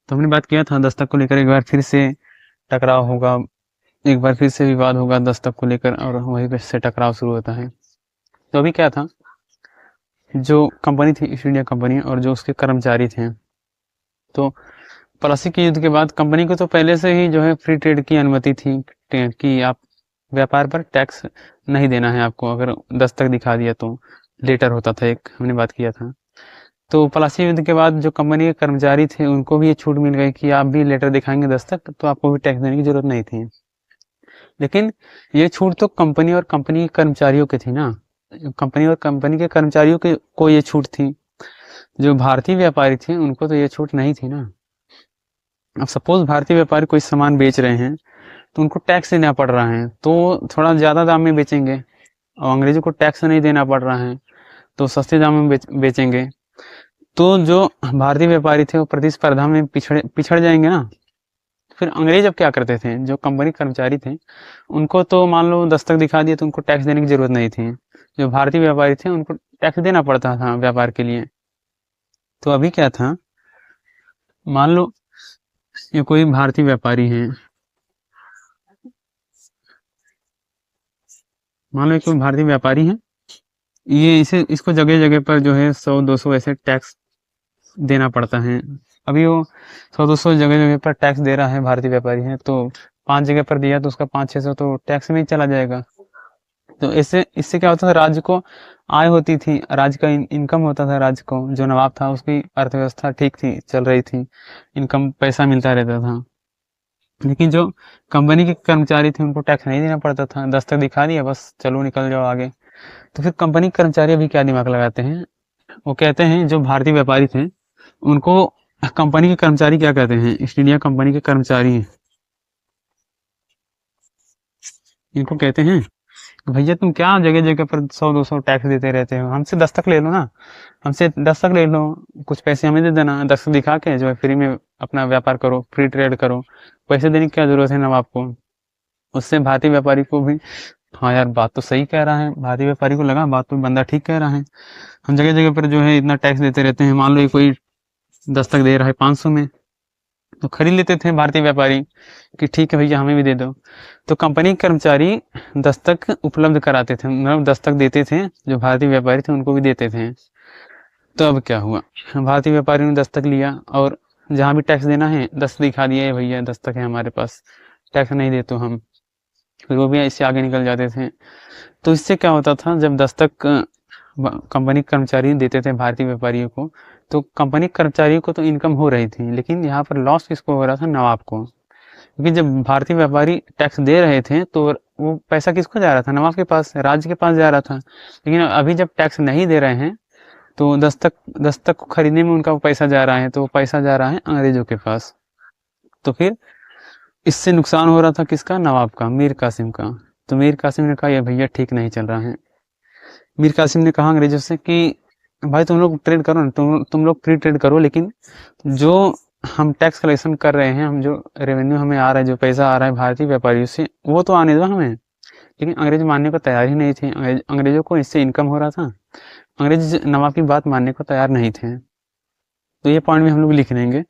तो हमने बात किया था दस्तक को लेकर, एक बार फिर से टकराव होगा, एक बार फिर से विवाद होगा दस्तक को लेकर, और वहीं पे से टकराव शुरू होता है। तो अभी क्या था, जो कंपनी थी ईस्ट इंडिया कंपनी और जो उसके कर्मचारी थे, तो प्लासी के युद्ध के बाद कंपनी को तो पहले से ही जो है फ्री ट्रेड की अनुमति थी कि आप व्यापार पर टैक्स नहीं देना है आपको, अगर दस्तक दिखा दिया तो लेटर होता था एक, हमने बात किया था। तो प्लासी युद्ध के बाद जो कंपनी के कर्मचारी थे उनको भी ये छूट मिल गई कि आप भी लेटर दिखाएंगे दस्तक तो आपको भी टैक्स देने की जरूरत नहीं थी। लेकिन ये छूट तो कंपनी और कंपनी के कर्मचारियों की थी ना, कंपनी और कंपनी के कर्मचारियों के को ये छूट थी, जो भारतीय व्यापारी थे उनको तो ये छूट नहीं थी ना। अब सपोज भारतीय व्यापारी कोई सामान बेच रहे हैं तो उनको टैक्स देना पड़ रहा है, तो थोड़ा ज्यादा दाम में बेचेंगे, और अंग्रेजों को टैक्स नहीं देना पड़ रहा है तो सस्ते दाम में बेचेंगे। तो जो भारतीय व्यापारी थे वो प्रतिस्पर्धा में पिछड़ जाएंगे ना। फिर अंग्रेज अब क्या करते थे, जो कंपनी कर्मचारी थे उनको तो मान लो दस्तक दिखा दिए तो उनको टैक्स देने की जरूरत नहीं थी, जो भारतीय व्यापारी थे उनको टैक्स देना पड़ता था व्यापार के लिए। तो अभी क्या था, मान लो ये कोई भारतीय व्यापारी है, मान लो कोई भारतीय व्यापारी है, ये इसे इसको जगह जगह पर जो है 100-200 ऐसे टैक्स देना पड़ता है। अभी वो 100-200 जगह जगह पर टैक्स दे रहा है, भारतीय व्यापारी है, तो 5 जगह पर दिया तो उसका 500-600 तो टैक्स में ही चला जाएगा। तो इससे इससे क्या होता था, राज्य को आय होती थी, राज्य का इनकम होता था, राज्य को जो नवाब था उसकी अर्थव्यवस्था ठीक थी, चल रही थी, इनकम पैसा मिलता रहता था। लेकिन जो कंपनी के कर्मचारी थे उनको टैक्स नहीं देना पड़ता था, दस्तक दिखा दिया बस चलो निकल जाओ आगे। तो फिर कंपनी के कर्मचारी अभी क्या दिमाग लगाते हैं, वो कहते हैं, जो भारतीय व्यापारी थे उनको कंपनी के कर्मचारी क्या कहते हैं, ईस्ट इंडिया कंपनी के कर्मचारी इनको कहते हैं कि भैया तुम क्या जगह जगह पर 100-200 टैक्स देते रहते हो, हमसे दस्तक ले लो ना, हमसे दस्तक ले लो, कुछ पैसे हमें दे देना, दस्तक दिखा के जो है फ्री में अपना व्यापार करो, फ्री ट्रेड करो, पैसे देने की क्या जरूरत है नवाब को। उससे भारतीय व्यापारी को भी, हाँ यार बात तो सही कह रहा है, भारतीय व्यापारी को लगा बात तो बंदा ठीक कह रहा है, हम जगह जगह पर जो है इतना टैक्स देते रहते हैं, मान लो ये कोई दस्तक दे रहा है 500 में, तो खरीद लेते थे भारतीय व्यापारी कि ठीक है भैया हमें भी दे दो। तो कंपनी के कर्मचारी दस्तक उपलब्ध कराते थे, मतलब दस्तक देते थे, जो भारतीय व्यापारी थे उनको भी देते थे। तो अब क्या हुआ, भारतीय व्यापारी ने दस्तक लिया और जहां भी टैक्स देना है दस्तक दिखा दिया, भैया दस्तक है हमारे पास, टैक्स नहीं दे तो हम, फिर वो भी इससे आगे निकल जाते थे। तो इससे क्या होता था, जब दस्तक कंपनी कर्मचारी देते थे भारतीय व्यापारियों को, तो कंपनी कर्मचारियों को तो इनकम हो रही थी, लेकिन यहाँ पर लॉस किसको हो रहा था, नवाब को। क्योंकि जब भारतीय व्यापारी टैक्स दे रहे थे तो वो पैसा किसको जा रहा था, नवाब के पास, राज्य के पास जा रहा था। लेकिन अभी जब टैक्स नहीं दे रहे हैं तो दस्तक दस्तक को खरीदने में उनका पैसा जा रहा है, तो वो पैसा जा रहा है अंग्रेजों के पास। तो फिर इससे नुकसान हो रहा था किसका, नवाब का, मीर कासिम का। तो मीर कासिम ने कहा ये भैया ठीक नहीं चल रहा है। मीर कासिम ने कहा अंग्रेजों से कि भाई तुम लोग ट्रेड करो ना, तुम लोग फ्री ट्रेड करो, लेकिन जो हम टैक्स कलेक्शन कर रहे हैं, हम जो रेवेन्यू हमें आ रहा है, जो पैसा आ रहा है भारतीय व्यापारियों से, वो तो आने दो हमें। लेकिन अंग्रेज मानने को तैयार ही नहीं थे, अंग्रेजों को इससे इनकम हो रहा था, अंग्रेज नवाब की बात मानने को तैयार नहीं थे। तो ये पॉइंट भी हम लोग लिख लेंगे।